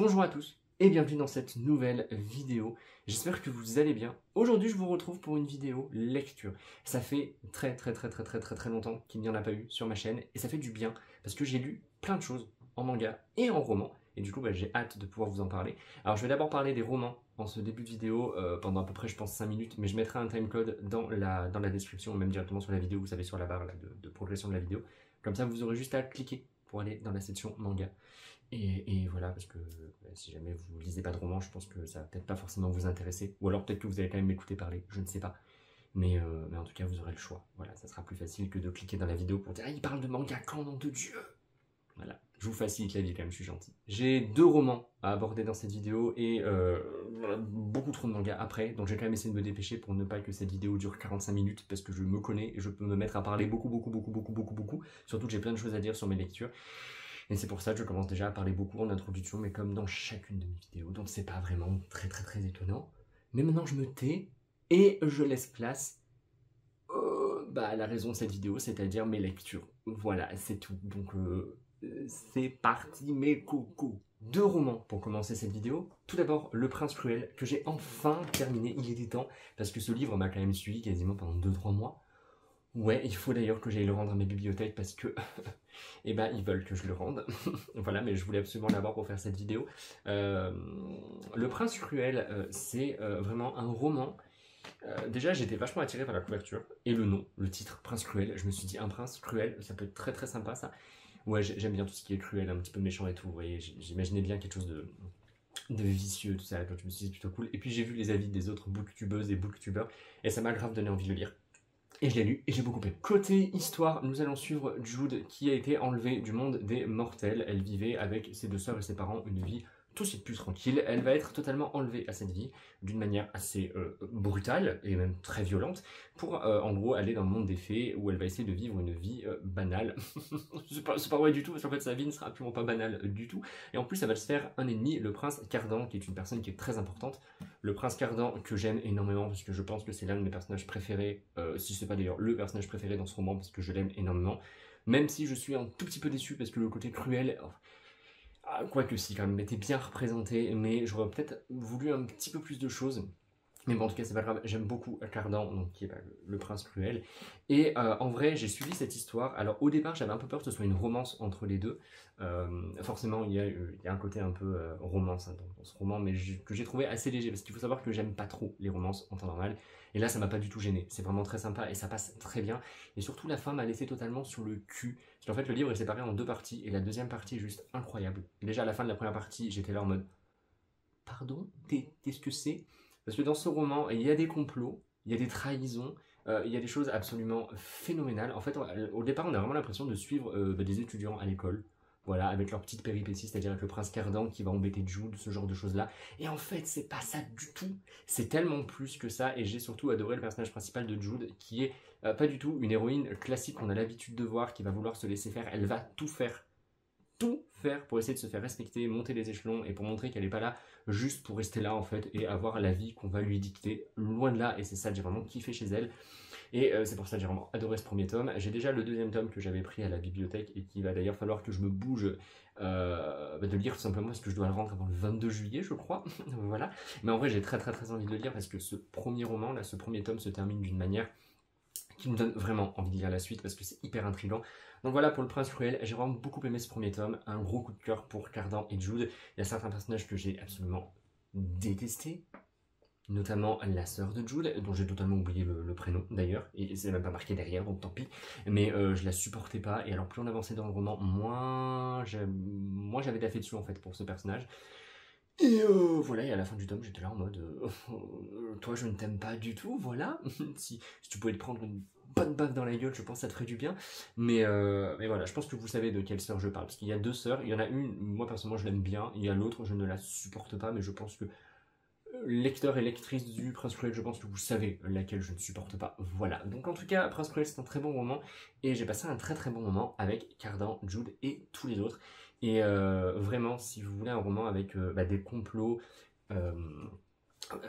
Bonjour à tous et bienvenue dans cette nouvelle vidéo. J'espère que vous allez bien. Aujourd'hui, je vous retrouve pour une vidéo lecture. Ça fait très longtemps qu'il n'y en a pas eu sur ma chaîne et ça fait du bien parce que j'ai lu plein de choses en manga et en roman et du coup, j'ai hâte de pouvoir vous en parler. Alors, je vais d'abord parler des romans en ce début de vidéo pendant à peu près, je pense, 5 minutes, mais je mettrai un timecode dans la description ou même directement sur la vidéo, vous savez, sur la barre là, de progression de la vidéo. Comme ça, vous aurez juste à cliquer pour aller dans la section manga. Et voilà, parce que si jamais vous lisez pas de romans, je pense que ça va peut-être pas forcément vous intéresser. Ou alors peut-être que vous allez quand même m'écouter parler, je ne sais pas. Mais en tout cas, vous aurez le choix. Voilà, ça sera plus facile que de cliquer dans la vidéo pour dire « Ah, il parle de manga, quand nom de Dieu !» Voilà, je vous facilite la vie quand même, je suis gentil. J'ai 2 romans à aborder dans cette vidéo et beaucoup trop de mangas après. Donc j'ai quand même essayé de me dépêcher pour ne pas que cette vidéo dure 45 minutes parce que je me connais et je peux me mettre à parler beaucoup. Surtout que j'ai plein de choses à dire sur mes lectures. Et c'est pour ça que je commence déjà à parler beaucoup en introduction, mais comme dans chacune de mes vidéos, donc c'est pas vraiment très étonnant. Mais maintenant je me tais et je laisse place à la raison de cette vidéo, c'est-à-dire mes lectures. Voilà, c'est tout. Donc c'est parti mes cocos. 2 romans pour commencer cette vidéo. Tout d'abord, Le Prince Cruel, que j'ai enfin terminé, il était temps, parce que ce livre m'a quand même suivi quasiment pendant 2-3 mois. Ouais, il faut d'ailleurs que j'aille le rendre à ma bibliothèque parce que eh ben, ils veulent que je le rende. Voilà, mais je voulais absolument l'avoir pour faire cette vidéo. Le Prince Cruel, c'est vraiment un roman. Déjà, j'étais vachement attiré par la couverture et le nom, le titre, Prince Cruel. Je me suis dit, un prince cruel, ça peut être très sympa ça. Ouais, j'aime bien tout ce qui est cruel, un petit peu méchant et tout. Vous voyez, j'imaginais bien quelque chose de vicieux, tout ça. Donc je me suis dit, c'est plutôt cool. Et puis j'ai vu les avis des autres booktubeuses et booktubeurs et ça m'a grave donné envie de le lire. Et je l'ai lu et j'ai beaucoup aimé. Côté histoire, nous allons suivre Jude qui a été enlevée du monde des mortels. Elle vivait avec ses 2 sœurs et ses parents une vie tout de suite plus tranquille. Elle va être totalement enlevée à cette vie d'une manière assez brutale et même très violente pour en gros aller dans le monde des fées où elle va essayer de vivre une vie banale. c'est pas vrai du tout parce qu'en fait sa vie ne sera absolument pas banale du tout. Et en plus elle va se faire un ennemi, le prince Cardan, qui est une personne qui est très importante. Le prince Cardan que j'aime énormément parce que je pense que c'est l'un de mes personnages préférés, si c'est pas d'ailleurs le personnage préféré dans ce roman parce que je l'aime énormément. Même si je suis un tout petit peu déçu parce que le côté cruel... quoique si, quand même, était bien représenté, mais j'aurais peut-être voulu un petit peu plus de choses. Mais bon, en tout cas, c'est pas grave, j'aime beaucoup Cardan, donc, qui est le prince cruel. Et en vrai, j'ai suivi cette histoire. Alors, au départ, j'avais un peu peur que ce soit une romance entre les deux. Forcément, il y a un côté un peu romance dans ce roman, mais que j'ai trouvé assez léger. Parce qu'il faut savoir que j'aime pas trop les romances en temps normal. Et là, ça m'a pas du tout gêné. C'est vraiment très sympa et ça passe très bien. Et surtout, la fin m'a laissé totalement sur le cul. Parce qu'en fait, le livre est séparé en 2 parties. Et la deuxième partie est juste incroyable. Déjà, à la fin de la première partie, j'étais là en mode... Pardon, qu'est-ce que c'est? Parce que dans ce roman, il y a des complots, il y a des trahisons, il y a des choses absolument phénoménales. En fait, au départ, on a vraiment l'impression de suivre des étudiants à l'école, voilà, avec leurs petites péripéties, c'est-à-dire avec le prince Cardan qui va embêter Jude, ce genre de choses-là. Et en fait, c'est pas ça du tout. C'est tellement plus que ça, et j'ai surtout adoré le personnage principal de Jude, qui est pas du tout une héroïne classique qu'on a l'habitude de voir, qui va vouloir se laisser faire. Elle va tout faire pour essayer de se faire respecter, monter les échelons et pour montrer qu'elle n'est pas là juste pour rester là en fait et avoir la vie qu'on va lui dicter, loin de là. Et c'est ça que j'ai vraiment kiffé chez elle et c'est pour ça que j'ai vraiment adoré ce premier tome. J'ai déjà le 2e tome que j'avais pris à la bibliothèque et qui va d'ailleurs falloir que je me bouge de lire tout simplement parce que je dois le rendre avant le 22 juillet je crois. Voilà, mais en vrai j'ai très envie de le lire parce que ce premier roman là, ce premier tome se termine d'une manière qui me donne vraiment envie de lire la suite parce que c'est hyper intriguant. Donc voilà pour le Prince Cruel, j'ai vraiment beaucoup aimé ce premier tome, un gros coup de cœur pour Cardan et Jude. Il y a certains personnages que j'ai absolument détestés, notamment la sœur de Jude, dont j'ai totalement oublié le prénom d'ailleurs, et c'est même pas marqué derrière, donc tant pis, mais je la supportais pas, et alors plus on avançait dans le roman, moins j'avais d'affection dessus en fait pour ce personnage. Et voilà, et à la fin du tome, j'étais là en mode toi je ne t'aime pas du tout, voilà. si tu pouvais te prendre une bonne baffe dans la gueule, je pense que ça te ferait du bien. Mais voilà, je pense que vous savez de quelle sœur je parle. Parce qu'il y a 2 sœurs, il y en a une, moi personnellement je l'aime bien, il y a l'autre, je ne la supporte pas, mais je pense que lecteur et lectrice du Prince Cruel, je pense que vous savez laquelle je ne supporte pas. Voilà, donc en tout cas, Prince Cruel c'est un très bon roman, et j'ai passé un très bon moment avec Cardan, Jude et tous les autres. Et vraiment, si vous voulez un roman avec des complots,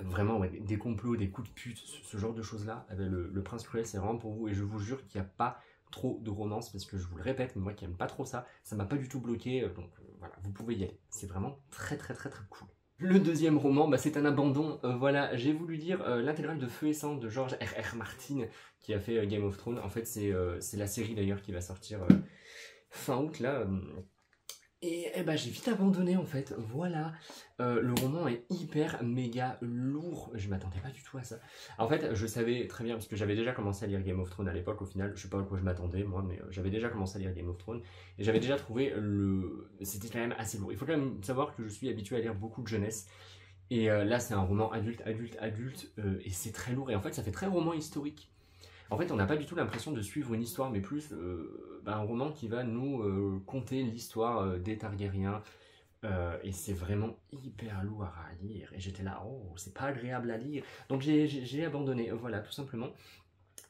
vraiment ouais, des complots, des coups de pute, ce genre de choses là, le Prince Cruel c'est vraiment pour vous et je vous jure qu'il n'y a pas trop de romance parce que je vous le répète, moi qui aime pas trop ça, ça m'a pas du tout bloqué, donc voilà, vous pouvez y aller. C'est vraiment très très très très cool. Le deuxième roman, bah, c'est un abandon. Voilà, j'ai voulu lire l'intégrale de Feu et Sang de George R.R. Martin qui a fait Game of Thrones. En fait, c'est la série d'ailleurs qui va sortir fin août là. Et bah, j'ai vite abandonné en fait, voilà. Le roman est hyper méga lourd, je m'attendais pas du tout à ça. En fait, je savais très bien, parce que j'avais déjà commencé à lire Game of Thrones à l'époque, au final, je sais pas à quoi je m'attendais moi, mais j'avais déjà commencé à lire Game of Thrones, et j'avais déjà trouvé c'était quand même assez lourd. Il faut quand même savoir que je suis habitué à lire beaucoup de jeunesse, et là c'est un roman adulte, et c'est très lourd, et en fait ça fait très roman historique. En fait, on n'a pas du tout l'impression de suivre une histoire, mais plus un roman qui va nous conter l'histoire des Targaryens. Et c'est vraiment hyper lourd à lire. Et j'étais là, oh, c'est pas agréable à lire. Donc j'ai abandonné, voilà, tout simplement.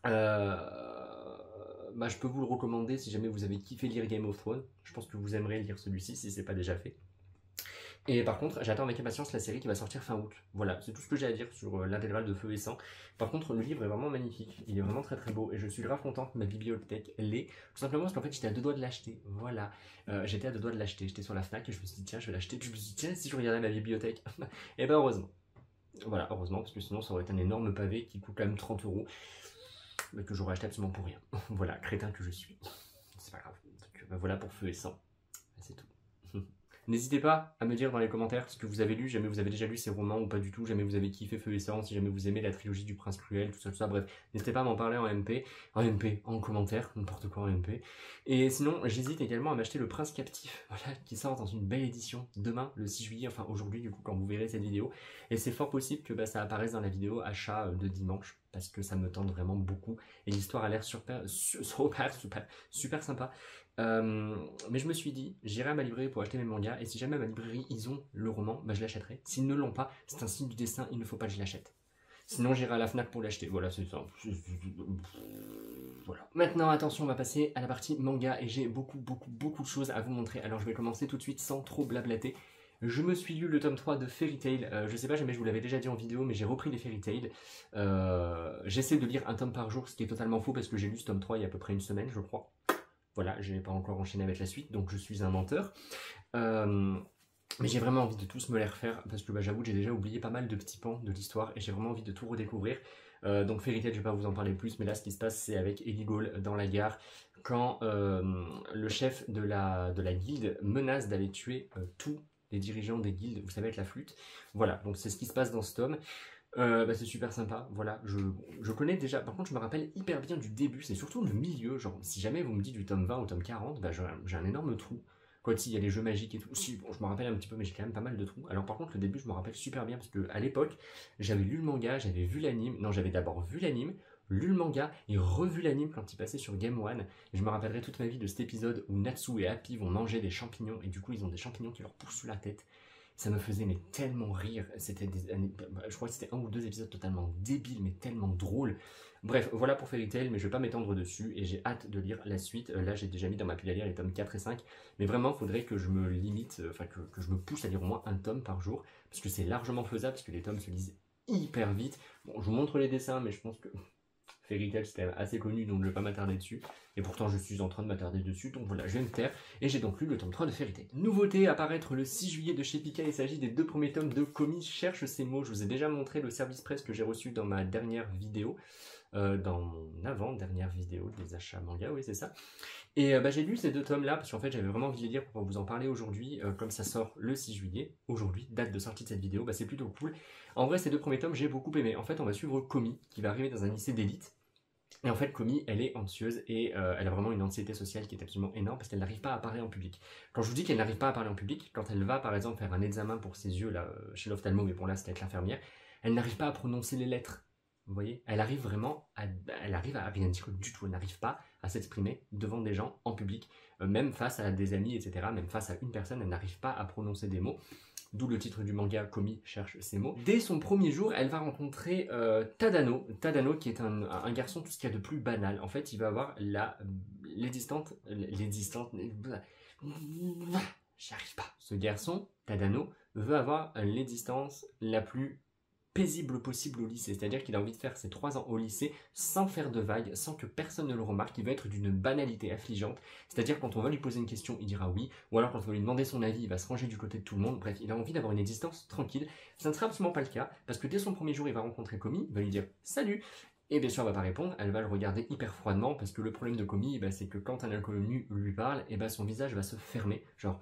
Bah, je peux vous le recommander si jamais vous avez kiffé lire Game of Thrones. Je pense que vous aimerez lire celui-ci si c'est pas déjà fait. Et par contre, j'attends avec impatience la série qui va sortir fin août. Voilà, c'est tout ce que j'ai à dire sur l'intégrale de Feu et Sang. Par contre, le livre est vraiment magnifique, il est vraiment très très beau et je suis grave content que ma bibliothèque l'ait. Tout simplement parce qu'en fait, j'étais à deux doigts de l'acheter. Voilà, j'étais à deux doigts de l'acheter. J'étais sur la Fnac et je me suis dit, tiens, je vais l'acheter. Puis je me suis dit, tiens, si je regardais ma bibliothèque. Et ben heureusement. Voilà, heureusement, parce que sinon, ça aurait été un énorme pavé qui coûte quand même 30 €, mais que j'aurais acheté absolument pour rien. Voilà, crétin que je suis. C'est pas grave. Donc, ben voilà pour Feu et Sang. C'est tout. N'hésitez pas à me dire dans les commentaires ce que vous avez lu, jamais vous avez déjà lu ces romans ou pas du tout, jamais vous avez kiffé Feu et Sang, si jamais vous aimez la trilogie du Prince Cruel, tout ça, bref. N'hésitez pas à m'en parler en commentaire, n'importe quoi en MP. Et sinon, j'hésite également à m'acheter Le Prince Captif, voilà, qui sort dans une belle édition demain, le 6 juillet, enfin aujourd'hui du coup, quand vous verrez cette vidéo. Et c'est fort possible que ça apparaisse dans la vidéo achat de dimanche, parce que ça me tente vraiment beaucoup. Et l'histoire a l'air super sympa. Mais je me suis dit, j'irai à ma librairie pour acheter mes mangas, et si jamais à ma librairie ils ont le roman, bah je l'achèterai. S'ils ne l'ont pas, c'est un signe du destin, il ne faut pas que je l'achète. Sinon j'irai à la Fnac pour l'acheter, voilà, c'est ça. Voilà. Maintenant attention, on va passer à la partie manga, et j'ai beaucoup de choses à vous montrer. Alors je vais commencer tout de suite sans trop blablater. Je me suis lu le tome 3 de Fairy Tail, je sais pas, jamais je vous l'avais déjà dit en vidéo, mais j'ai repris les Fairy Tail. J'essaie de lire un tome par jour, ce qui est totalement faux parce que j'ai lu ce tome 3 il y a à peu près une semaine, je crois. Voilà, je n'ai pas encore enchaîné avec la suite, donc je suis un menteur. Mais j'ai vraiment envie de tous me les refaire, parce que j'avoue que j'ai déjà oublié pas mal de petits pans de l'histoire, et j'ai vraiment envie de tout redécouvrir. Donc Fairy Tail, je vais pas vous en parler plus, mais là ce qui se passe, c'est avec Eligol dans la gare, quand le chef de la guilde menace d'aller tuer tous les dirigeants des guildes, vous savez, avec la flûte. Voilà, donc c'est ce qui se passe dans ce tome. C'est super sympa, voilà, je connais déjà, par contre je me rappelle hyper bien du début, c'est surtout le milieu, genre si jamais vous me dites du tome 20 au tome 40, j'ai un énorme trou, quoi, il y a les jeux magiques et tout, si, bon, je me rappelle un petit peu mais j'ai quand même pas mal de trous, alors par contre le début je me rappelle super bien parce que à l'époque j'avais lu le manga, j'avais vu l'anime, non j'avais d'abord vu l'anime, lu le manga et revu l'anime quand il passait sur Game One, et je me rappellerai toute ma vie de cet épisode où Natsu et Happy vont manger des champignons et du coup ils ont des champignons qui leur poussent sous la tête. Ça me faisait mais tellement rire, c'était je crois que c'était un ou deux épisodes totalement débiles mais tellement drôles. Bref, voilà pour Fairy Tail, mais je vais pas m'étendre dessus et j'ai hâte de lire la suite. Là j'ai déjà mis dans ma pile à lire les tomes 4 et 5, mais vraiment il faudrait que je me limite, enfin que je me pousse à lire au moins un tome par jour, parce que c'est largement faisable, parce que les tomes se lisent hyper vite. Bon, je vous montre les dessins, mais je pense que Fairy Tail c'est quand même assez connu, donc je vais pas m'attarder dessus. Et pourtant je suis en train de m'attarder dessus, donc voilà, je vais me taire. Et j'ai donc lu le tome 3 de Fairy Tail. Nouveauté à apparaître le 6 juillet de chez Pika, il s'agit des deux premiers tomes de Komi cherche ses mots. Je vous ai déjà montré le service presse que j'ai reçu dans ma dernière vidéo. Dans mon avant-dernière vidéo des achats manga, oui c'est ça. Et j'ai lu ces deux tomes là parce qu'en fait j'avais vraiment envie de les lire pour vous en parler aujourd'hui, comme ça sort le 6 juillet, aujourd'hui, date de sortie de cette vidéo, c'est plutôt cool. En vrai ces deux premiers tomes j'ai beaucoup aimé. En fait on va suivre Komi qui va arriver dans un lycée d'élite. Et en fait, Komi, elle est anxieuse et elle a vraiment une anxiété sociale qui est absolument énorme parce qu'elle n'arrive pas à parler en public. Quand je vous dis qu'elle n'arrive pas à parler en public, quand elle va par exemple faire un examen pour ses yeux là, chez l'ophtalmo, mais bon là c'était avec l'infirmière, elle n'arrive pas à prononcer les lettres. Vous voyez, elle arrive à rien dire du tout, elle n'arrive pas à s'exprimer devant des gens en public, même face à des amis, etc., même face à une personne, elle n'arrive pas à prononcer des mots. D'où le titre du manga, Komi cherche ses mots. Dès son premier jour, elle va rencontrer Tadano. Tadano qui est un garçon tout ce qu'il y a de plus banal. En fait, il va avoir j'y arrive pas. Ce garçon, Tadano, veut avoir l'existence la plus paisible possible au lycée. C'est-à-dire qu'il a envie de faire ses 3 ans au lycée sans faire de vagues, sans que personne ne le remarque. Il va être d'une banalité affligeante. C'est-à-dire quand on va lui poser une question, il dira oui. Ou alors quand on va lui demander son avis, il va se ranger du côté de tout le monde. Bref, il a envie d'avoir une existence tranquille. Ça ne sera absolument pas le cas parce que dès son premier jour, il va rencontrer Komi, il va lui dire salut. Et bien sûr, elle va pas répondre, elle va le regarder hyper froidement parce que le problème de Komi, c'est que quand un inconnu lui parle, son visage va se fermer. Genre,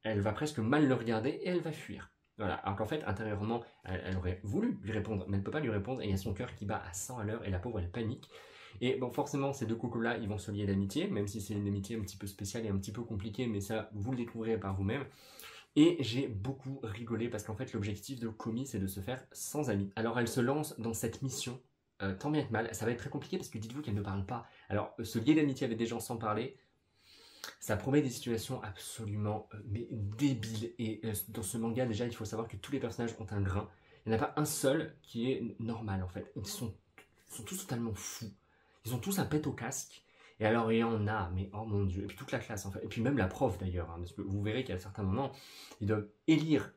elle va presque mal le regarder et elle va fuir. Voilà, alors qu'en fait, intérieurement, elle aurait voulu lui répondre, mais elle ne peut pas lui répondre et il y a son cœur qui bat à 100 à l'heure et la pauvre, elle panique. Et bon, forcément, ces deux cocos-là, ils vont se lier d'amitié, même si c'est une amitié un petit peu spéciale et un petit peu compliquée, mais ça, vous le découvrirez par vous-même. Et j'ai beaucoup rigolé parce qu'en fait, l'objectif de Komi, c'est de se faire sans amis. Alors, elle se lance dans cette mission, tant bien que mal. Ça va être très compliqué parce que dites-vous qu'elle ne parle pas. Alors, se lier d'amitié avec des gens sans parler, ça promet des situations absolument mais débiles. Et dans ce manga, déjà, il faut savoir que tous les personnages ont un grain. Il n'y en a pas un seul qui est normal, en fait. Ils sont tous totalement fous. Ils ont tous un pet au casque. Et alors, il y en a, mais oh mon dieu. Et puis toute la classe, en fait. Et puis même la prof, d'ailleurs. Parce que vous verrez qu'à certains moments, ils doivent élire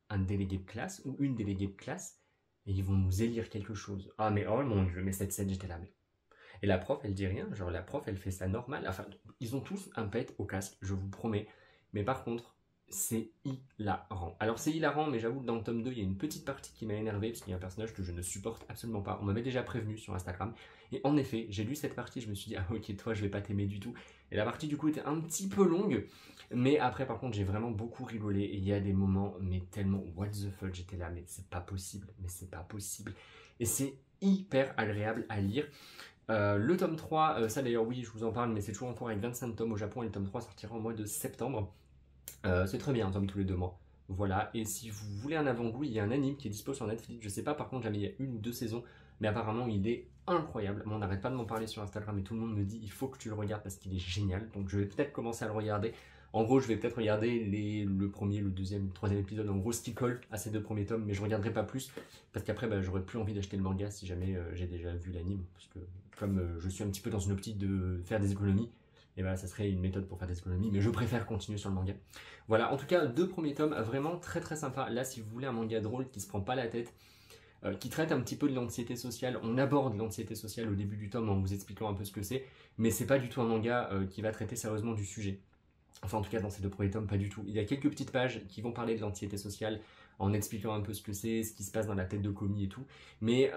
un délégué de classe ou une déléguée de classe. Et ils vont nous élire quelque chose. Ah, mais oh mon dieu, mais cette scène, j'étais là, mais... Et la prof, elle dit rien, genre la prof, elle fait ça normal. Enfin, ils ont tous un pet au casque, je vous promets. Mais par contre, c'est hilarant. Alors c'est hilarant, mais j'avoue que dans le tome 2, il y a une petite partie qui m'a énervé, parce qu'il y a un personnage que je ne supporte absolument pas. On m'avait déjà prévenu sur Instagram. Et en effet, j'ai lu cette partie, je me suis dit, ah ok, toi, je vais pas t'aimer du tout. Et la partie, du coup, était un petit peu longue. Mais après, par contre, j'ai vraiment beaucoup rigolé. Et il y a des moments, mais tellement, what the fuck, j'étais là, mais c'est pas possible, mais c'est pas possible. Et c'est hyper agréable à lire. Le tome 3, ça d'ailleurs oui je vous en parle, mais c'est toujours en cours avec 25 tomes au Japon et le tome 3 sortira au mois de septembre. C'est très bien un tome tous les 2 mois. Voilà, et si vous voulez un avant-goût, il y a un anime qui est dispo sur Netflix, je sais pas par contre jamais il y a 1 ou 2 saisons, mais apparemment il est incroyable. Moi on n'arrête pas de m'en parler sur Instagram et tout le monde me dit il faut que tu le regardes parce qu'il est génial, donc je vais peut-être commencer à le regarder. En gros, je vais peut-être regarder le premier, le deuxième, le troisième épisode, en gros ce qui colle à ces 2 premiers tomes, mais je regarderai pas plus, parce qu'après j'aurais plus envie d'acheter le manga si jamais j'ai déjà vu l'anime, parce que comme je suis un petit peu dans une optique de faire des économies, et voilà, ça serait une méthode pour faire des économies, mais je préfère continuer sur le manga. Voilà, en tout cas, 2 premiers tomes, vraiment très très sympa. Là, si vous voulez un manga drôle qui se prend pas la tête, qui traite un petit peu de l'anxiété sociale, on aborde l'anxiété sociale au début du tome en vous expliquant un peu ce que c'est, mais c'est pas du tout un manga qui va traiter sérieusement du sujet. Enfin, en tout cas, dans ces 2 premiers tomes, pas du tout. Il y a quelques petites pages qui vont parler de l'anxiété sociale en expliquant un peu ce que c'est, ce qui se passe dans la tête de Komi et tout. Mais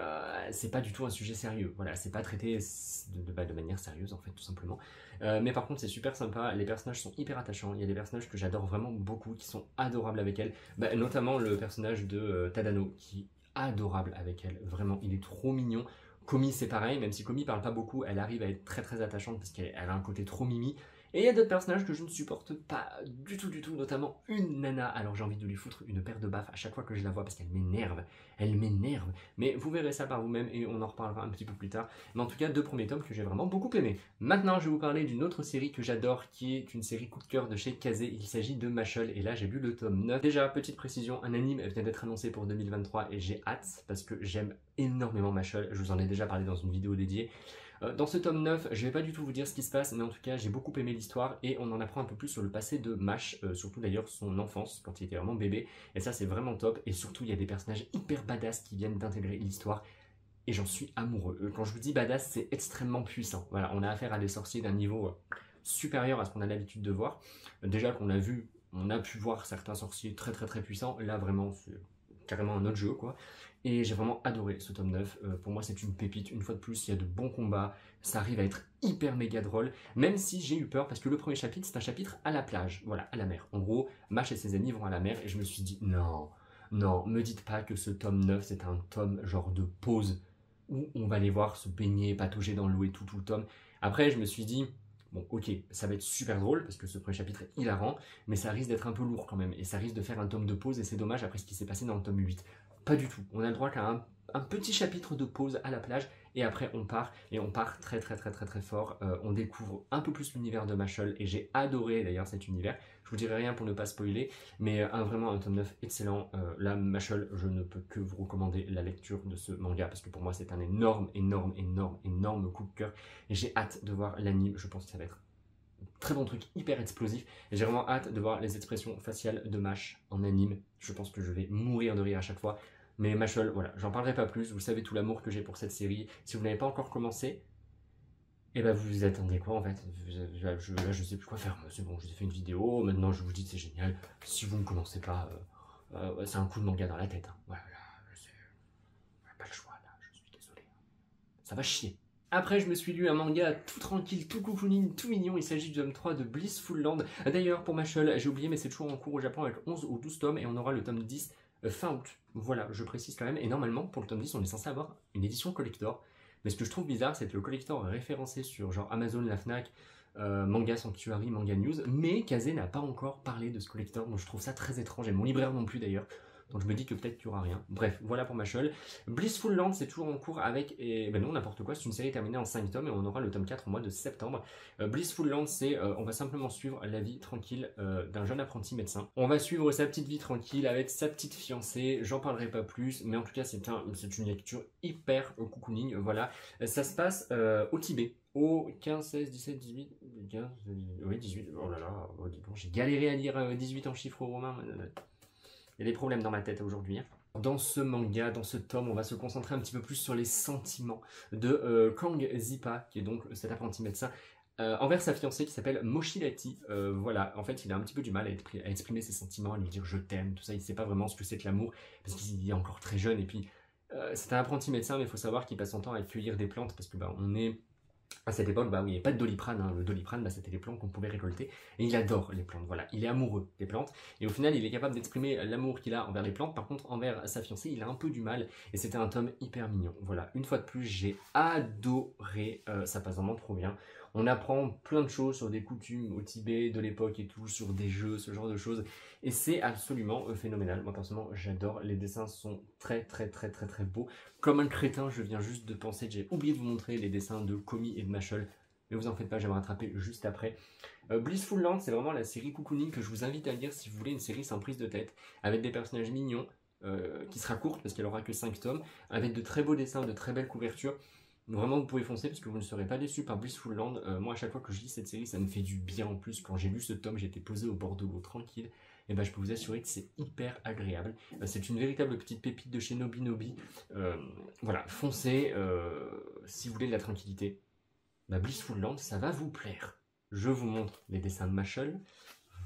c'est pas du tout un sujet sérieux. Voilà, c'est pas traité de manière sérieuse, en fait, tout simplement. Mais par contre, c'est super sympa. Les personnages sont hyper attachants. Il y a des personnages que j'adore vraiment beaucoup, qui sont adorables avec elle. Notamment le personnage de Tadano, qui est adorable avec elle. Vraiment, il est trop mignon. Komi, c'est pareil, même si Komi parle pas beaucoup, elle arrive à être très très attachante parce qu'elle a un côté trop mimi. Et il y a d'autres personnages que je ne supporte pas du tout, notamment une nana. Alors j'ai envie de lui foutre une paire de baffes à chaque fois que je la vois parce qu'elle m'énerve. Elle m'énerve. Mais vous verrez ça par vous-même et on en reparlera un petit peu plus tard. Mais en tout cas, 2 premiers tomes que j'ai vraiment beaucoup aimé. Maintenant, je vais vous parler d'une autre série que j'adore, qui est une série coup de cœur de chez Kazé. Il s'agit de Mashle et là j'ai lu le tome 9. Déjà, petite précision, un anime vient d'être annoncé pour 2023 et j'ai hâte parce que j'aime énormément Mashle. Je vous en ai déjà parlé dans une vidéo dédiée. Dans ce tome 9, je vais pas du tout vous dire ce qui se passe, mais en tout cas, j'ai beaucoup aimé l'histoire et on en apprend un peu plus sur le passé de Mash, surtout d'ailleurs son enfance, quand il était vraiment bébé. Et ça, c'est vraiment top. Et surtout, il y a des personnages hyper badass qui viennent d'intégrer l'histoire. Et j'en suis amoureux. Quand je vous dis badass, c'est extrêmement puissant. Voilà, on a affaire à des sorciers d'un niveau supérieur à ce qu'on a l'habitude de voir. Déjà qu'on a vu, on a pu voir certains sorciers très très très puissants. Là, vraiment, c'est carrément un autre jeu, quoi. Et j'ai vraiment adoré ce tome 9. Pour moi, c'est une pépite. Une fois de plus, il y a de bons combats. Ça arrive à être hyper méga drôle. Même si j'ai eu peur parce que le premier chapitre, c'est un chapitre à la plage. Voilà, à la mer. En gros, Mash et ses amis vont à la mer. Et je me suis dit, non, non, me dites pas que ce tome 9, c'est un tome genre de pause où on va les voir se baigner, patauger dans l'eau et tout le tome. Après, je me suis dit, bon, ok, ça va être super drôle parce que ce premier chapitre est hilarant, mais ça risque d'être un peu lourd quand même. Et ça risque de faire un tome de pause et c'est dommage après ce qui s'est passé dans le tome 8. Pas du tout. On a le droit qu'à un petit chapitre de pause à la plage et après on part et on part très très très très très fort. On découvre un peu plus l'univers de Mashle et j'ai adoré d'ailleurs cet univers. Je vous dirai rien pour ne pas spoiler, mais vraiment un tome 9 excellent. Là, Mashle, je ne peux que vous recommander la lecture de ce manga parce que pour moi c'est un énorme coup de cœur et j'ai hâte de voir l'anime. Je pense que ça va être très bon truc, hyper explosif. Et j'ai vraiment hâte de voir les expressions faciales de Mash en anime. Je pense que je vais mourir de rire à chaque fois. Mais Mashal, voilà, j'en parlerai pas plus, vous savez tout l'amour que j'ai pour cette série. Si vous n'avez pas encore commencé, et ben vous attendez quoi en fait? Là je sais plus quoi faire, c'est bon, je vous ai fait une vidéo, maintenant je vous dis que c'est génial. Si vous ne commencez pas, c'est un coup de manga dans la tête. Hein. Voilà, je sais, pas le choix là, je suis désolé. Ça va chier. Après, je me suis lu un manga tout tranquille, tout cocooning, tout mignon. Il s'agit du tome 3 de Blissful Land. D'ailleurs, pour Mashal, j'ai oublié, mais c'est toujours en cours au Japon avec 11 ou 12 tomes et on aura le tome 10 fin août. Voilà, je précise quand même. Et normalement, pour le tome 10, on est censé avoir une édition collector. Mais ce que je trouve bizarre, c'est que le collector est référencé sur genre Amazon, la Fnac, Manga Sanctuary, Manga News, mais Kazé n'a pas encore parlé de ce collector, donc je trouve ça très étrange, et mon libraire non plus d'ailleurs. Donc je me dis que peut-être qu'il n'y aura rien. Bref, voilà pour Mashal. Blissful Land, c'est toujours en cours avec... ben non, n'importe quoi, c'est une série terminée en 5 tomes et on aura le tome 4 au mois de septembre. Blissful Land, c'est... on va simplement suivre la vie tranquille d'un jeune apprenti médecin. On va suivre sa petite vie tranquille avec sa petite fiancée, j'en parlerai pas plus, mais en tout cas c'est une lecture hyper cocooning, voilà. Ça se passe au Tibet. Au 15, 16, 17, 18, 15, oui 18, oh là là, oh, dis donc, j'ai galéré à lire 18 en chiffres romains. Il y a des problèmes dans ma tête aujourd'hui. Dans ce manga, dans ce tome, on va se concentrer un petit peu plus sur les sentiments de Kang Zipa, qui est donc cet apprenti médecin, envers sa fiancée qui s'appelle Moshilati. Voilà, en fait, il a un petit peu du mal à exprimer ses sentiments, à lui dire je t'aime, tout ça. Il ne sait pas vraiment ce que c'est que l'amour, parce qu'il est encore très jeune. Et puis, c'est un apprenti médecin, mais il faut savoir qu'il passe son temps à cueillir des plantes, parce que on est... À cette époque, où il n'y avait pas de Doliprane. Hein. Le Doliprane, c'était les plantes qu'on pouvait récolter. Et il adore les plantes, voilà. Il est amoureux des plantes. Et au final, il est capable d'exprimer l'amour qu'il a envers les plantes. Par contre, envers sa fiancée, il a un peu du mal. Et c'était un tome hyper mignon. Voilà, une fois de plus, j'ai adoré. Ça passe vraiment trop bien. On apprend plein de choses sur des coutumes au Tibet de l'époque et tout, sur des jeux, ce genre de choses. Et c'est absolument phénoménal. Moi, personnellement, j'adore. Les dessins sont très, très, très, très, très beaux. Comme un crétin, je viens juste de penser que j'ai oublié de vous montrer les dessins de Komi et de Mashal. Mais vous en faites pas, je vais me rattraper juste après. Blissful Land, c'est vraiment la série cocooning que je vous invite à lire si vous voulez une série sans prise de tête, avec des personnages mignons, qui sera courte parce qu'elle aura que 5 tomes, avec de très beaux dessins, de très belles couvertures. Vraiment, vous pouvez foncer parce que vous ne serez pas déçus par Blissful Land. Moi, à chaque fois que je lis cette série, ça me fait du bien en plus. Quand j'ai lu ce tome, j'étais posé au bord de l'eau tranquille. Et ben, je peux vous assurer que c'est hyper agréable. C'est une véritable petite pépite de chez Nobinobi. Voilà, foncez si vous voulez de la tranquillité. Blissful Land, ça va vous plaire. Je vous montre les dessins de Mashal.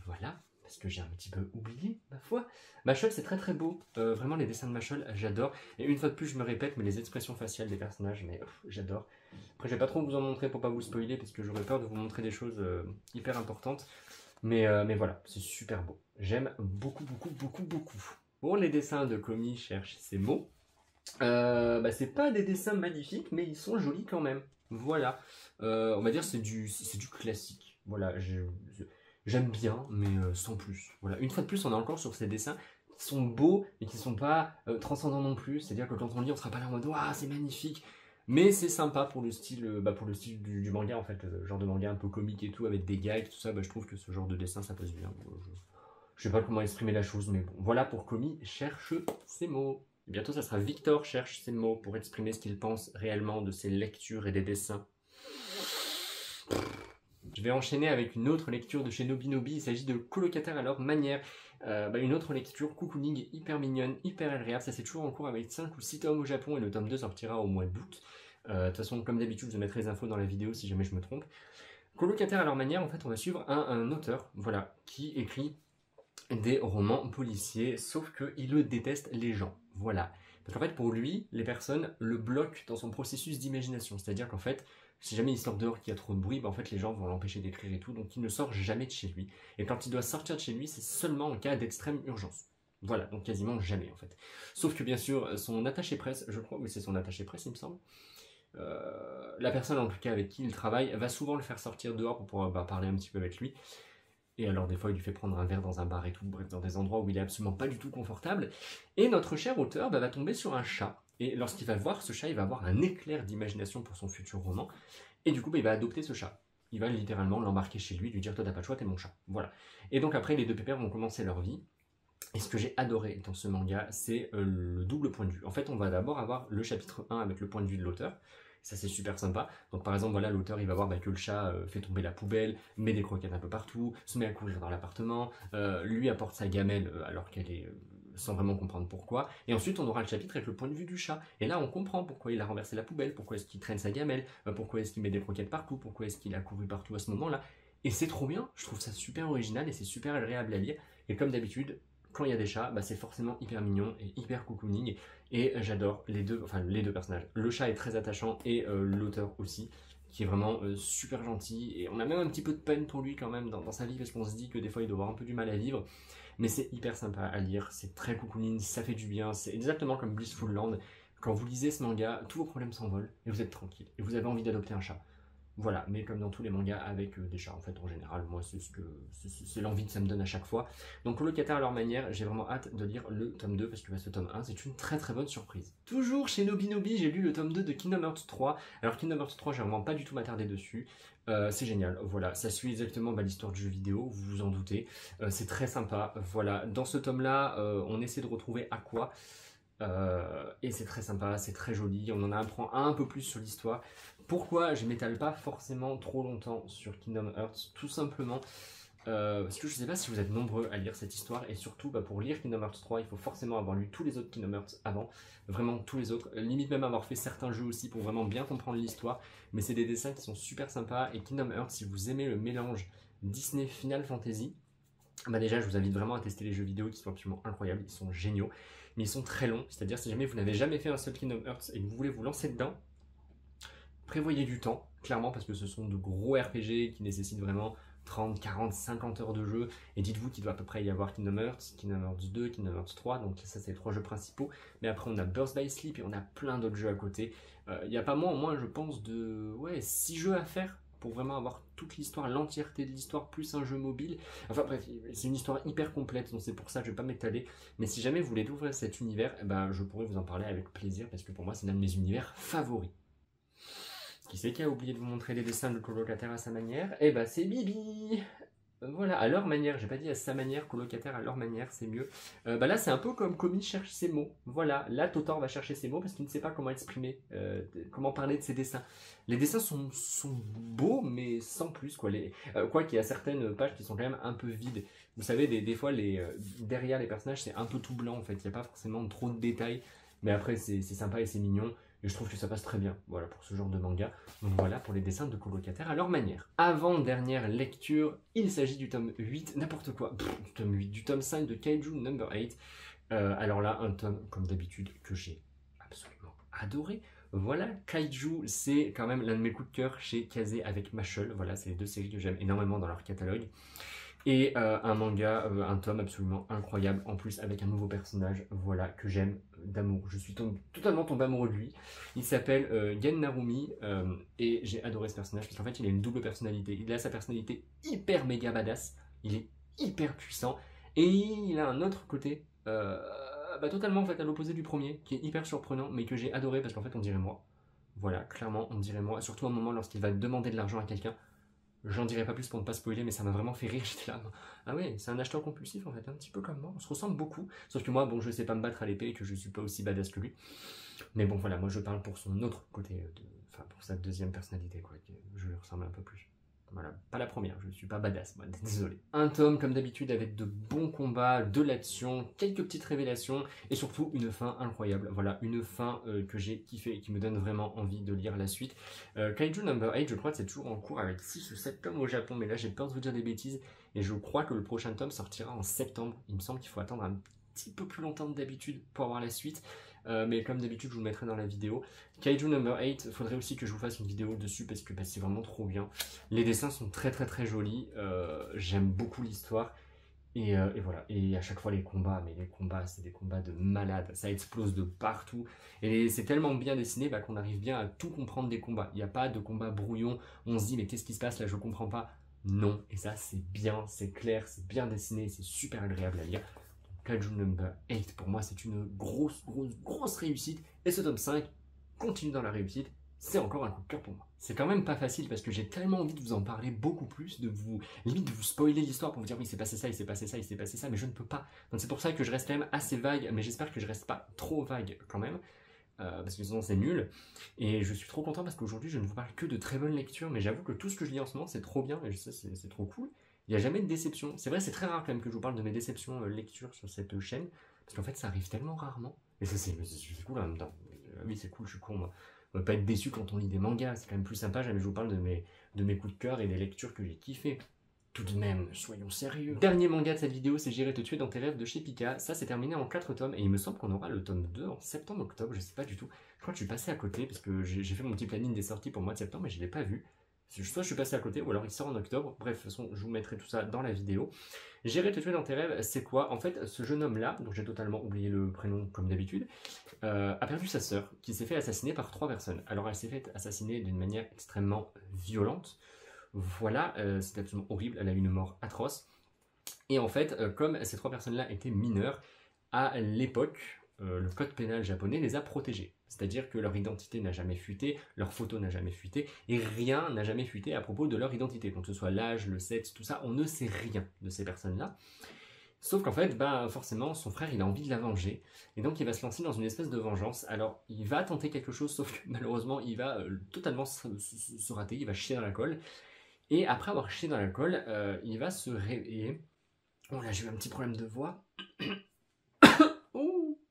Voilà, parce que j'ai un petit peu oublié, ma foi. Mashal, c'est très très beau. Vraiment, les dessins de Mashal, j'adore. Et une fois de plus, je me répète, mais les expressions faciales des personnages, mais j'adore. Après, je vais pas trop vous en montrer pour pas vous spoiler, parce que j'aurais peur de vous montrer des choses hyper importantes. Mais voilà, c'est super beau. J'aime beaucoup, beaucoup, beaucoup, beaucoup. Bon, les dessins de Komi cherchent ces mots. C'est pas des dessins magnifiques, mais ils sont jolis quand même. Voilà. On va dire c'est du classique. Voilà, j'aime bien, mais sans plus. Voilà. Une fois de plus, on est encore sur ces dessins qui sont beaux, mais qui sont pas transcendants non plus. C'est-à-dire que quand on lit, on sera pas là en mode « Waouh, c'est magnifique !» Mais c'est sympa pour le style, du manga en fait, genre de manga un peu comique et tout, avec des gags, tout ça, je trouve que ce genre de dessin ça passe bien. Je sais pas comment exprimer la chose, mais bon, voilà pour Komi cherche ses mots. Et bientôt ça sera Victor cherche ses mots pour exprimer ce qu'il pense réellement de ses lectures et des dessins. Je vais enchaîner avec une autre lecture de chez Nobinobi, il s'agit de Colocataire à leur manière. Une autre lecture cocooning hyper mignonne, hyper agréable, ça c'est toujours en cours avec 5 ou 6 tomes au Japon et le tome 2 sortira au mois d'août. De toute façon, comme d'habitude, je mettrai les infos dans la vidéo si jamais je me trompe. Colocataire à leur manière, en fait, on va suivre un auteur, voilà, qui écrit des romans policiers, sauf qu'il déteste les gens, voilà. Parce qu'en fait, pour lui, les personnes le bloquent dans son processus d'imagination, c'est-à-dire qu'en fait, si jamais il sort dehors qu'il y a trop de bruit, en fait les gens vont l'empêcher d'écrire et tout, donc il ne sort jamais de chez lui. Et quand il doit sortir de chez lui, c'est seulement en cas d'extrême urgence. Voilà, donc quasiment jamais en fait. Sauf que bien sûr, son attaché presse, je crois, oui c'est son attaché presse il me semble, la personne en tout cas avec qui il travaille va souvent le faire sortir dehors pour pouvoir parler un petit peu avec lui. Et alors des fois il lui fait prendre un verre dans un bar et tout, bref dans des endroits où il est absolument pas du tout confortable. Et notre cher auteur va tomber sur un chat. Et lorsqu'il va voir ce chat, il va avoir un éclair d'imagination pour son futur roman. Et du coup, il va adopter ce chat. Il va littéralement l'embarquer chez lui, lui dire « Toi, t'as pas de choix, t'es mon chat. » Voilà. Et donc après, les deux pépères vont commencer leur vie. Et ce que j'ai adoré dans ce manga, c'est le double point de vue. En fait, on va d'abord avoir le chapitre 1 avec le point de vue de l'auteur. Ça, c'est super sympa. Donc par exemple, voilà, l'auteur, il va voir que le chat fait tomber la poubelle, met des croquettes un peu partout, se met à courir dans l'appartement, lui apporte sa gamelle alors qu'elle est sans vraiment comprendre pourquoi. Et ensuite, on aura le chapitre avec le point de vue du chat. Et là, on comprend pourquoi il a renversé la poubelle, pourquoi est-ce qu'il traîne sa gamelle, pourquoi est-ce qu'il met des croquettes partout, pourquoi est-ce qu'il a couru partout à ce moment-là. Et c'est trop bien, je trouve ça super original et c'est super agréable à lire. Et comme d'habitude, quand il y a des chats, bah c'est forcément hyper mignon et hyper cocooning. Et j'adore les deux personnages. Le chat est très attachant et l'auteur aussi, qui est vraiment super gentil. Et on a même un petit peu de peine pour lui quand même dans sa vie, parce qu'on se dit que des fois il doit avoir un peu du mal à vivre. Mais c'est hyper sympa à lire, c'est très cocooning, ça fait du bien. C'est exactement comme Blissful Land. Quand vous lisez ce manga, tous vos problèmes s'envolent et vous êtes tranquille. Et vous avez envie d'adopter un chat. Voilà, mais comme dans tous les mangas avec des chats, en fait, en général, moi, c'est l'envie que ça me donne à chaque fois. Donc, Colocataire à leur manière, j'ai vraiment hâte de lire le tome 2, parce que ce tome 1, c'est une très très bonne surprise. Toujours chez Nobinobi, j'ai lu le tome 2 de Kingdom Hearts 3. Alors, Kingdom Hearts 3, j'ai vraiment pas du tout m'attarder dessus. C'est génial, voilà, ça suit exactement l'histoire du jeu vidéo, vous vous en doutez. C'est très sympa, voilà. Dans ce tome-là, on essaie de retrouver Aqua. Et c'est très sympa, c'est très joli, on en apprend un peu plus sur l'histoire. Pourquoi je m'étale pas forcément trop longtemps sur Kingdom Hearts? Tout simplement parce que je sais pas si vous êtes nombreux à lire cette histoire, et surtout pour lire Kingdom Hearts 3, il faut forcément avoir lu tous les autres Kingdom Hearts avant, vraiment tous les autres, limite même avoir fait certains jeux aussi pour vraiment bien comprendre l'histoire, mais c'est des dessins qui sont super sympas. Et Kingdom Hearts, si vous aimez le mélange Disney Final Fantasy, bah déjà je vous invite vraiment à tester les jeux vidéo qui sont absolument incroyables, ils sont géniaux, mais ils sont très longs, c'est-à-dire si jamais vous n'avez jamais fait un seul Kingdom Hearts et que vous voulez vous lancer dedans, prévoyez du temps, clairement, parce que ce sont de gros RPG qui nécessitent vraiment 30, 40, 50 heures de jeu, et dites-vous qu'il doit à peu près y avoir Kingdom Hearts 2, Kingdom Hearts 3, donc ça c'est les 3 jeux principaux, mais après on a Birth by Sleep et on a plein d'autres jeux à côté. Il n'y a pas moins je pense de 6 jeux à faire pour vraiment avoir toute l'histoire, l'entièreté de l'histoire, plus un jeu mobile. Enfin bref, c'est une histoire hyper complète, donc c'est pour ça que je ne vais pas m'étaler, mais si jamais vous voulez découvrir cet univers, je pourrais vous en parler avec plaisir, parce que pour moi c'est l'un de mes univers favoris. Qui c'est qui a oublié de vous montrer les dessins de Colocataire à sa manière? Eh ben c'est Bibi. Voilà, à leur manière, j'ai pas dit à sa manière, Colocataire à leur manière, c'est mieux. Là c'est un peu comme Komi cherche ses mots. Voilà, là Totor va chercher ses mots parce qu'il ne sait pas comment exprimer, comment parler de ses dessins. Les dessins sont beaux, mais sans plus, quoi. Quoi qu'il y a certaines pages qui sont quand même un peu vides. Vous savez, des fois, derrière les personnages, c'est un peu tout blanc en fait, il n'y a pas forcément trop de détails. Mais après, c'est sympa et c'est mignon. Et je trouve que ça passe très bien, voilà, pour ce genre de manga. Donc voilà pour les dessins de Colocataire à leur manière. Avant-dernière lecture, il s'agit du tome 8, n'importe quoi, du tome 8, du tome 5 de Kaiju Number 8. Alors là, un tome, comme d'habitude, que j'ai absolument adoré. Voilà, Kaiju, c'est quand même l'un de mes coups de cœur chez Kazé avec Mashle. Voilà, c'est les deux séries que j'aime énormément dans leur catalogue. Et un manga, un tome absolument incroyable, en plus avec un nouveau personnage, voilà, que j'aime d'amour. Je suis totalement tombé amoureux de lui. Il s'appelle Gen Narumi, et j'ai adoré ce personnage, parce qu'en fait il a une double personnalité. Il a sa personnalité hyper méga badass, il est hyper puissant, et il a un autre côté, totalement en fait à l'opposé du premier, qui est hyper surprenant, mais que j'ai adoré, parce qu'en fait on dirait moi. Voilà, clairement on dirait moi, surtout à un moment lorsqu'il va demander de l'argent à quelqu'un. J'en dirai pas plus pour ne pas spoiler, mais ça m'a vraiment fait rire, j'étais là. Ah ouais, c'est un acheteur compulsif en fait, un petit peu comme moi, on se ressemble beaucoup. Sauf que moi, bon, je sais pas me battre à l'épée et que je suis pas aussi badass que lui. Mais bon, voilà, moi je parle pour son autre côté, pour sa deuxième personnalité, quoi. Je lui ressemble un peu plus. Voilà, pas la première, je suis pas badass, moi, désolé. Un tome, comme d'habitude, avec de bons combats, de l'action, quelques petites révélations, et surtout une fin incroyable. Voilà, une fin que j'ai kiffé et qui me donne vraiment envie de lire la suite. Kaiju Number 8, je crois que c'est toujours en cours avec 6 ou 7 tomes au Japon, mais là j'ai peur de vous dire des bêtises, et je crois que le prochain tome sortira en septembre. Il me semble qu'il faut attendre un petit peu plus longtemps que d'habitude pour avoir la suite. Mais comme d'habitude, je vous le mettrai dans la vidéo. Kaiju Number 8, faudrait aussi que je vous fasse une vidéo dessus parce que c'est vraiment trop bien. Les dessins sont très très très jolis, j'aime beaucoup l'histoire. Et voilà, et à chaque fois les combats, mais les combats, c'est des combats de malades, ça explose de partout. Et c'est tellement bien dessiné qu'on arrive bien à tout comprendre des combats. Il n'y a pas de combat brouillon, on se dit mais qu'est-ce qui se passe là, je comprends pas. Non, et ça c'est bien, c'est clair, c'est bien dessiné, c'est super agréable à lire. Kaiju Number 8, pour moi, c'est une grosse réussite. Et ce tome 5 continue dans la réussite. C'est encore un coup de cœur pour moi. C'est quand même pas facile parce que j'ai tellement envie de vous en parler beaucoup plus, limite de vous spoiler l'histoire pour vous dire oui, il s'est passé ça, il s'est passé ça, il s'est passé ça, mais je ne peux pas. Donc c'est pour ça que je reste quand même assez vague, mais j'espère que je reste pas trop vague quand même. Parce que sinon c'est nul. Et je suis trop content parce qu'aujourd'hui je ne vous parle que de très bonnes lectures, mais j'avoue que tout ce que je lis en ce moment c'est trop bien et je sais c'est trop cool. Il n'y a jamais de déception. C'est vrai, c'est très rare quand même que je vous parle de mes déceptions lecture sur cette chaîne. Parce qu'en fait, ça arrive tellement rarement. Et ça, c'est cool en même temps. Oui, c'est cool, je suis con, moi. On va pas être déçu quand on lit des mangas, c'est quand même plus sympa. Jamais je vous parle de mes coups de cœur et des lectures que j'ai kiffées. Tout de même, soyons sérieux. Dernier manga de cette vidéo, c'est J'irai te tuer dans tes rêves de chez Pika. Ça, c'est terminé en 4 tomes et il me semble qu'on aura le tome 2 en septembre-octobre, je sais pas du tout. Je crois que je suis passé à côté parce que j'ai fait mon petit planning des sorties pour le mois de septembre et je l'ai pas vu. Soit je suis passé à côté ou alors il sort en octobre. Bref, de toute façon, je vous mettrai tout ça dans la vidéo. J'irai te tuer dans tes rêves, c'est quoi? En fait, ce jeune homme-là, dont j'ai totalement oublié le prénom comme d'habitude, a perdu sa sœur, qui s'est fait assassiner par 3 personnes. Alors elle s'est fait assassiner d'une manière extrêmement violente. Voilà, c'est absolument horrible, elle a eu une mort atroce. Et en fait, comme ces 3 personnes-là étaient mineures, à l'époque, le code pénal japonais les a protégées. C'est-à-dire que leur identité n'a jamais fuité, leur photo n'a jamais fuité, et rien n'a jamais fuité à propos de leur identité. Donc que ce soit l'âge, le sexe, tout ça, on ne sait rien de ces personnes-là. Sauf qu'en fait, forcément, son frère, il a envie de la venger, et donc il va se lancer dans une espèce de vengeance. Alors, il va tenter quelque chose, sauf que malheureusement, il va totalement se rater, il va chier dans la colle. Et après avoir chié dans la colle, il va se réveiller. Oh là, j'ai eu un petit problème de voix.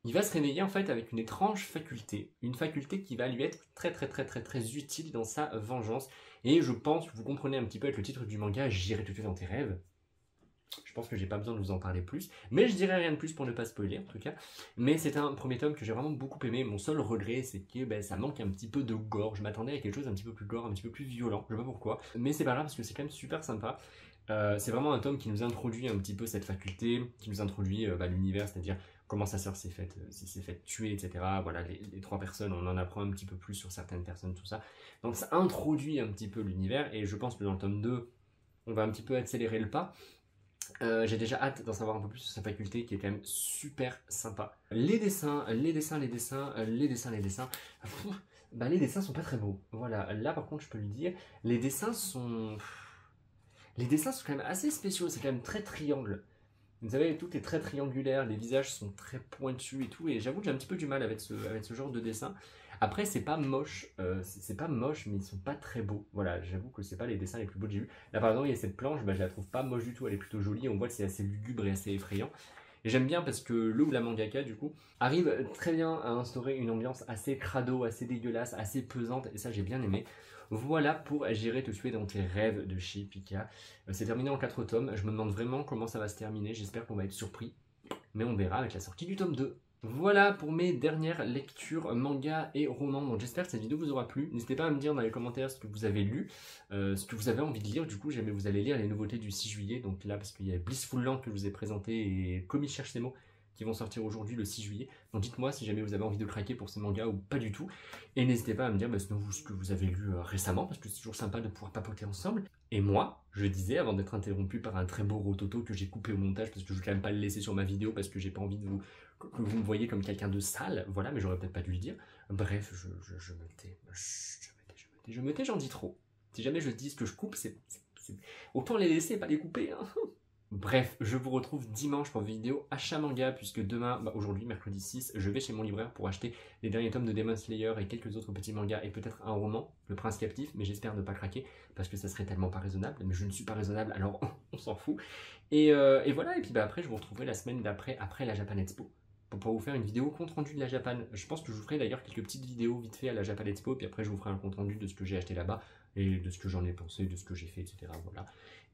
Il va se réveiller en fait avec une étrange faculté. Une faculté qui va lui être très utile dans sa vengeance. Et je pense que vous comprenez un petit peu avec le titre du manga, J'irai te tuer dans tes rêves. Je pense que j'ai pas besoin de vous en parler plus. Mais je dirai rien de plus pour ne pas spoiler en tout cas. Mais c'est un premier tome que j'ai vraiment beaucoup aimé. Mon seul regret, c'est que ça manque un petit peu de gore. Je m'attendais à quelque chose un petit peu plus gore, un petit peu plus violent. Je sais pas pourquoi. Mais c'est pas grave parce que c'est quand même super sympa. C'est vraiment un tome qui nous introduit un petit peu cette faculté, qui nous introduit l'univers, c'est-à-dire comment sa sœur s'est faite tuer, etc. Voilà, les 3 personnes, on en apprend un petit peu plus sur certaines personnes, tout ça. Donc ça introduit un petit peu l'univers, et je pense que dans le tome 2, on va un petit peu accélérer le pas. J'ai déjà hâte d'en savoir un peu plus sur sa faculté, qui est quand même super sympa. Les dessins, les dessins sont pas très beaux. Voilà, là par contre je peux le dire, les dessins sont quand même assez spéciaux, c'est quand même très triangle. Vous savez, tout est très triangulaire, les visages sont très pointus et tout, et j'avoue que j'ai un petit peu du mal avec ce genre de dessin. Après, c'est pas moche, mais ils sont pas très beaux. Voilà, j'avoue que c'est pas les dessins les plus beaux que j'ai vus. Là, par exemple, il y a cette planche, je la trouve pas moche du tout, elle est plutôt jolie, on voit que c'est assez lugubre et assez effrayant. Et j'aime bien parce que le ou la mangaka, du coup, arrive très bien à instaurer une ambiance assez crado, assez dégueulasse, assez pesante, et ça, j'ai bien aimé. Voilà pour J'irai te tuer dans tes rêves de chez Pika. C'est terminé en 4 tomes, je me demande vraiment comment ça va se terminer, j'espère qu'on va être surpris. Mais on verra avec la sortie du tome 2. Voilà pour mes dernières lectures manga et romans. Donc j'espère que cette vidéo vous aura plu. N'hésitez pas à me dire dans les commentaires ce que vous avez lu, ce que vous avez envie de lire. Du coup, jamais vous allez lire les nouveautés du 6 juillet. Donc là, parce qu'il y a Blissful Land que je vous ai présenté et Komi cherche ses mots qui vont sortir aujourd'hui le 6 juillet. Donc dites-moi si jamais vous avez envie de craquer pour ces mangas ou pas du tout. Et n'hésitez pas à me dire ce que vous avez lu récemment, parce que c'est toujours sympa de pouvoir papoter ensemble. Et moi, je disais, avant d'être interrompu par un très beau rototo que j'ai coupé au montage, parce que je ne vais quand même pas le laisser sur ma vidéo, parce que j'ai pas envie que vous me voyez comme quelqu'un de sale, voilà, mais j'aurais peut-être pas dû le dire. Bref, je me tais, je me tais, j'en dis trop. Si jamais je dis ce que je coupe, autant les laisser, pas les couper, hein. Bref, je vous retrouve dimanche pour une vidéo achat manga, puisque demain, aujourd'hui, mercredi 6, je vais chez mon libraire pour acheter les derniers tomes de Demon Slayer et quelques autres petits mangas, et peut-être un roman, Le Prince Captif, mais j'espère ne pas craquer, parce que ça serait tellement pas raisonnable, mais je ne suis pas raisonnable, alors on s'en fout. Et voilà, et puis après, je vous retrouverai la semaine d'après, après la Japan Expo, pour pouvoir vous faire une vidéo compte rendu de la Japan. Je pense que je vous ferai d'ailleurs quelques petites vidéos vite fait à la Japan Expo, puis après je vous ferai un compte rendu de ce que j'ai acheté là-bas, et de ce que j'en ai pensé, de ce que j'ai fait, etc. Voilà.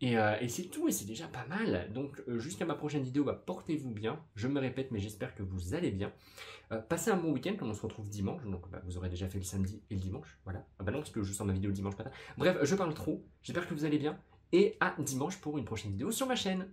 Et c'est tout, et c'est déjà pas mal. Donc jusqu'à ma prochaine vidéo, portez-vous bien. Je me répète, mais j'espère que vous allez bien. Passez un bon week-end, comme on se retrouve dimanche. Donc vous aurez déjà fait le samedi et le dimanche. Voilà. Ah bah non, parce que je sors ma vidéo le dimanche matin. Bref, je parle trop. J'espère que vous allez bien. Et à dimanche pour une prochaine vidéo sur ma chaîne.